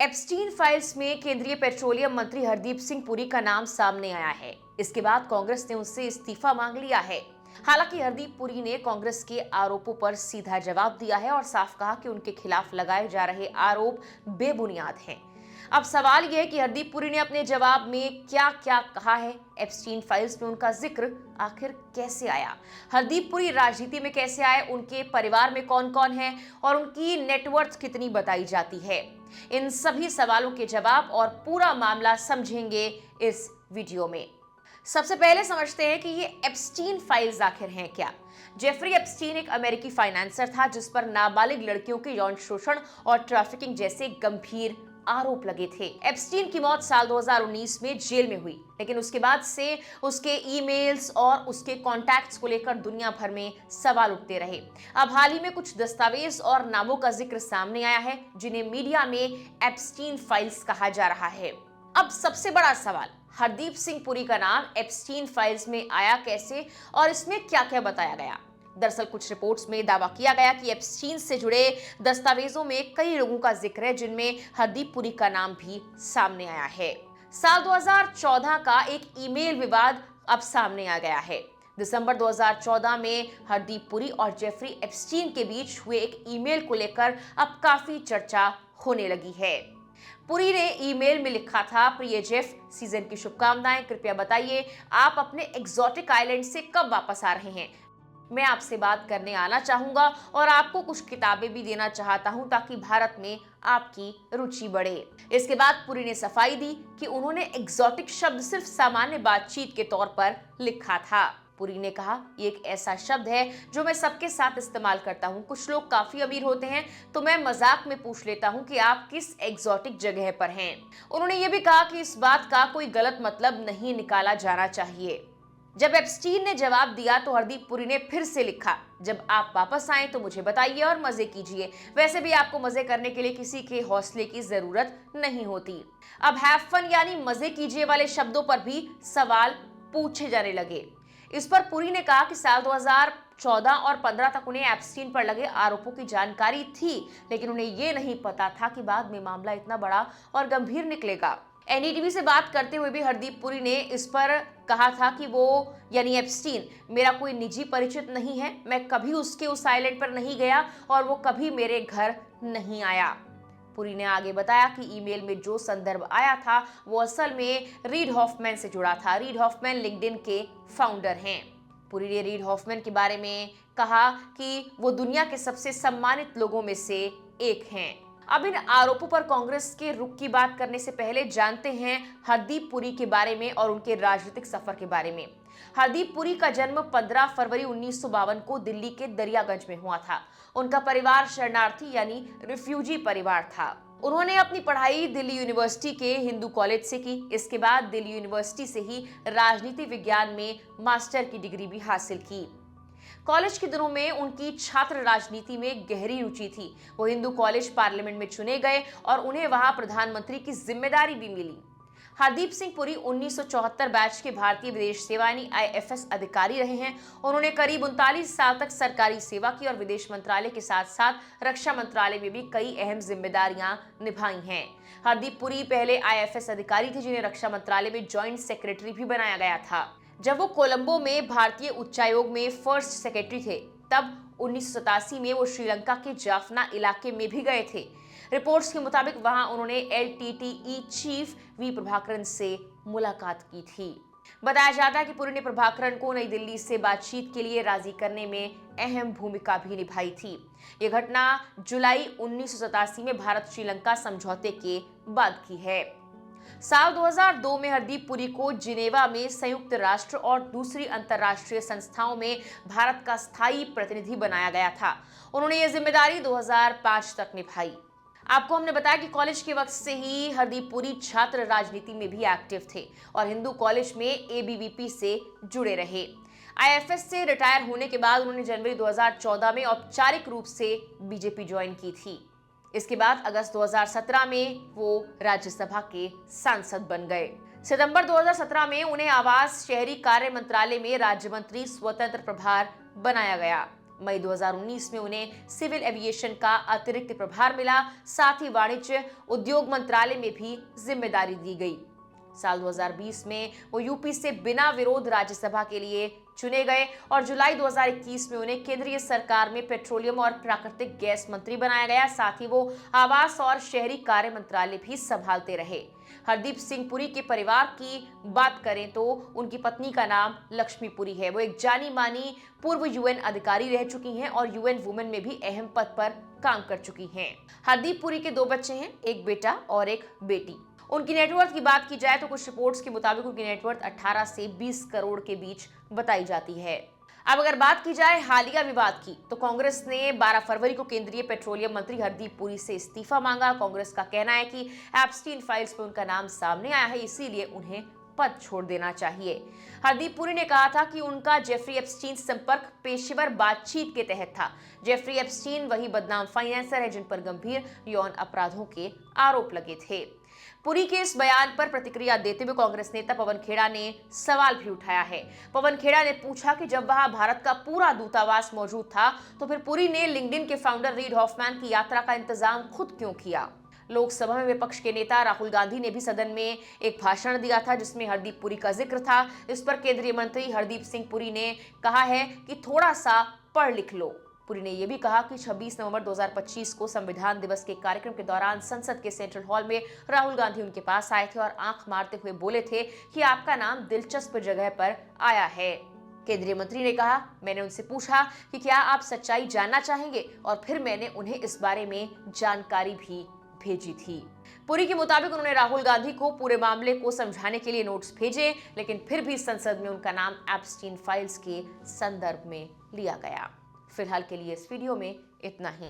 Epstein files में केंद्रीय petroleum मंत्री हरदीप सिंह पुरी का नाम सामने आया है। इसके बाद कांग्रेस ने उनसे इस्तीफा मांग लिया है। हालांकि हरदीप पुरी ने कांग्रेस के आरोपों पर सीधा जवाब दिया है और साफ कहा कि उनके खिलाफ लगाए जा रहे आरोप बेबुनियाद हैं। अब सवाल यह है कि हरदीप पुरी ने अपने जवाब में क्या क्या कहा है। एप्स्टीन फाइल्स में उनका जिक्र आखिर कैसे आया, हरदीप पुरी राजनीति में कैसे आए, उनके परिवार में कौन कौन है और उनकी नेटवर्थ कितनी बताई जाती है, इन सभी सवालों के जवाब और पूरा मामला समझेंगे इस वीडियो में। सबसे पहले समझते हैं कि ये एप्स्टीन फाइल्स आखिर हैं क्या। जेफरी एप्स्टीन एक अमेरिकी फाइनेंसर था जिस पर नाबालिग लड़कियों के यौन शोषण और ट्रैफिकिंग जैसे गंभीर आरोप लगे थे। एप्स्टीन की मौत साल 2019 में जेल में हुई, लेकिन उसके बाद से उसके ईमेल्स और उसके कॉन्टैक्ट्स को लेकर दुनिया भर में सवाल उठते रहे। अब हाल ही में कुछ दस्तावेज और नामों का जिक्र सामने आया है जिन्हें मीडिया में एप्स्टीन फाइल्स कहा जा रहा है। अब सबसे बड़ा सवाल, हरदीप सिंह पुरी का नाम एप्स्टीन फाइल्स में आया कैसे और इसमें क्या क्या बताया गया। दरअसल कुछ रिपोर्ट्स में दावा किया गया कि एप्स्टीन से जुड़े दस्तावेजों में कई लोगों का जिक्र है जिनमें हरदीप पुरी का नाम भी सामने आया है। साल 2014 का एक ईमेल विवाद अब सामने आ गया है। दिसंबर 2014 में हरदीप पुरी और जेफरी एप्स्टीन के बीच हुए एक ईमेल को लेकर अब काफी चर्चा होने लगी है। पुरी ने ईमेल में लिखा था, प्रिय जेफ, सीजन की शुभकामनाएं। कृपया बताइए आप अपने एग्जॉटिक आइलैंड से कब वापस आ रहे हैं। मैं आपसे बात करने आना चाहूंगा और आपको कुछ किताबें भी देना चाहता हूं ताकि भारत में आपकी रुचि बढ़े। इसके बाद पुरी ने सफाई दी कि उन्होंने एग्जॉटिक शब्द सिर्फ सामान्य बातचीत के तौर पर लिखा था। पुरी ने कहा, ये एक ऐसा शब्द है जो मैं सबके साथ इस्तेमाल करता हूँ। कुछ लोग काफी अमीर होते हैं तो मैं मजाक में पूछ लेता हूँ कि आप किस एग्जॉटिक जगह पर हैं। उन्होंने ये भी कहा कि इस बात का कोई गलत मतलब नहीं निकाला जाना चाहिए। जब एप्स्टीन ने जवाब दिया तो हरदीप पुरी ने फिर से लिखा, जब आप वापस आए तो मुझे बताइए और मजे कीजिए। वैसे भी आपको मजे करने के लिए किसी के हौसले की जरूरत नहीं होती। अब हैव फन यानी मजे कीजिए वाले शब्दों पर भी सवाल पूछे जाने लगे। इस पर पुरी ने कहा कि साल 2014 और 15 तक उन्हें एप्स्टीन पर लगे आरोपों की जानकारी थी, लेकिन उन्हें यह नहीं पता था कि बाद में मामला इतना बड़ा और गंभीर निकलेगा। एनडीटीवी से बात करते हुए भी हरदीप पुरी ने इस पर कहा था कि वो यानी एप्स्टीन मेरा कोई निजी परिचित नहीं है, मैं कभी उसके उस आइलैंड पर नहीं गया और वो कभी मेरे घर नहीं आया। पुरी ने आगे बताया कि ईमेल में जो संदर्भ आया था वो असल में रीड हॉफमैन से जुड़ा था। रीड हॉफमैन लिंक्डइन के फाउंडर हैं। पुरी ने रीड हॉफमैन के बारे में कहा कि वो दुनिया के सबसे सम्मानित लोगों में से एक हैं। अब इन आरोपों पर कांग्रेस के रुख की बात करने से पहले जानते हैं हरदीप पुरी के बारे में और उनके राजनीतिक सफर के बारे में। हरदीप पुरी का जन्म 15 फरवरी 1952 को दिल्ली के दरियागंज में हुआ था। उनका परिवार शरणार्थी यानी रिफ्यूजी परिवार था। उन्होंने अपनी पढ़ाई दिल्ली यूनिवर्सिटी के हिंदू कॉलेज से की। इसके बाद दिल्ली यूनिवर्सिटी से ही राजनीति विज्ञान में मास्टर की डिग्री भी हासिल की। कॉलेज के दिनों में उनकी छात्र राजनीति में गहरी रुचि थी। वो हिंदू कॉलेज पार्लियामेंट में चुने गए और उन्हें वहां प्रधानमंत्री की जिम्मेदारी भी मिली। हरदीप सिंह पुरी 1974 बैच के भारतीय विदेश सेवा यानी आईएफएस अधिकारी रहे हैं। उन्होंने करीब 39 साल तक सरकारी सेवा की और विदेश मंत्रालय के साथ साथ रक्षा मंत्रालय में भी कई अहम जिम्मेदारियां निभाई हैं। हरदीप पुरी पहले आईएफएस अधिकारी थे जिन्हें रक्षा मंत्रालय में ज्वाइंट सेक्रेटरी भी बनाया गया था। जब वो कोलंबो में भारतीय उच्चायोग में फर्स्ट सेक्रेटरी थे तब 1987 में वो श्रीलंका के जाफना इलाके में भी गए थे। रिपोर्ट्स के मुताबिक वहां उन्होंने एलटीटीई चीफ वी प्रभाकरन से मुलाकात की थी। बताया जाता है कि पुरी ने प्रभाकरन को नई दिल्ली से बातचीत के लिए राजी करने में अहम भूमिका भी निभाई थी। यह घटना जुलाई 1987 में भारत श्रीलंका समझौते के बाद की है। साल 2002 में हरदीप पुरी को जिनेवा में संयुक्त राष्ट्र और दूसरी अंतर्राष्ट्रीय संस्थाओं में भारत का स्थायी प्रतिनिधि बनाया गया था। उन्होंने ये जिम्मेदारी 2005 तक निभाई। आपको हमने बताया कि कॉलेज के वक्त से ही हरदीप पुरी छात्र राजनीति में भी एक्टिव थे और हिंदू कॉलेज में एबीवीपी से जुड़े रहे। आईएफएस से रिटायर होने के बाद उन्होंने जनवरी 2014 में औपचारिक रूप से बीजेपी ज्वाइन की थी। इसके बाद अगस्त 2017 में वो राज्यसभा के सांसद बन गए। सितंबर 2017 में उन्हें आवास शहरी कार्य मंत्रालय में राज्य मंत्री स्वतंत्र प्रभार बनाया गया। मई 2019 में उन्हें सिविल एविएशन का अतिरिक्त प्रभार मिला। साथ ही वाणिज्य उद्योग मंत्रालय में भी जिम्मेदारी दी गई। साल 2020 में वो यूपी से बिना विरोध राज्यसभा के लिए चुने गए और जुलाई 2021 में उन्हें केंद्रीय सरकार में पेट्रोलियम और प्राकृतिक गैस मंत्री बनाया गया। साथ ही वो आवास और शहरी कार्य मंत्रालय भी संभालते रहे। हरदीप सिंह पुरी के परिवार की बात करें तो उनकी पत्नी का नाम लक्ष्मी पुरी है। वो एक जानी मानी पूर्व यूएन अधिकारी रह चुकी हैं और यूएन वुमेन में भी अहम पद पर काम कर चुकी हैं। हरदीप पुरी के 2 बच्चे हैं, एक बेटा और एक बेटी। उनकी नेटवर्थ की बात की जाए तो कुछ रिपोर्ट्स के मुताबिक उनकी नेटवर्थ 18 से 20 करोड़ के बीच बताई जाती है। अब अगर बात की जाए हालिया विवाद की, तो कांग्रेस ने 12 फरवरी को केंद्रीय पेट्रोलियम मंत्री हरदीप पुरी से इस्तीफा मांगा। कांग्रेस का कहना है कि एप्स्टीन फाइल्स पर उनका नाम सामने आया है, इसीलिए उन्हें पद छोड़ देना चाहिए। हरदीप पुरी ने कहा था कि उनका जेफरी एप्स्टीन संपर्क पेशेवर बातचीत के तहत था। जेफरी एप्स्टीन वही बदनाम फाइनेंसर है जिन पर गंभीर यौन अपराधों के आरोप लगे थे। पुरी के इस बयान पर प्रतिक्रिया देते हुए कांग्रेस नेता पवन खेड़ा ने सवाल भी उठाया है। पवन खेड़ा ने पूछा कि जब वहां भारत का पूरा दूतावास मौजूद था तो फिर पुरी ने लिंक्डइन के फाउंडर रीड हॉफमैन की यात्रा का इंतजाम खुद क्यों किया। लोकसभा में विपक्ष के नेता राहुल गांधी ने भी सदन में एक भाषण दिया था जिसमें हरदीप पुरी का जिक्र था। इस पर केंद्रीय मंत्री हरदीप सिंह पुरी ने कहा है कि थोड़ा सा पढ़ लिख लो। पुरी ने यह भी कहा कि 26 नवंबर 2025 को संविधान दिवस के कार्यक्रम के दौरान संसद के सेंट्रल हॉल में राहुल गांधी उनके पास आए थे और आंख मारते हुए बोले थे कि आपका नाम दिलचस्प जगह पर आया है। केंद्रीय मंत्री ने कहा, मैंने उनसे पूछा कि क्या आप सच्चाई जानना चाहेंगे और फिर मैंने उन्हें इस बारे में जानकारी भी भेजी थी। पुरी के मुताबिक उन्होंने राहुल गांधी को पूरे मामले को समझाने के लिए नोट्स भेजे, लेकिन फिर भी संसद में उनका नाम एप्स्टीन फाइल्स के संदर्भ में लिया गया। फिलहाल के लिए इस वीडियो में इतना ही।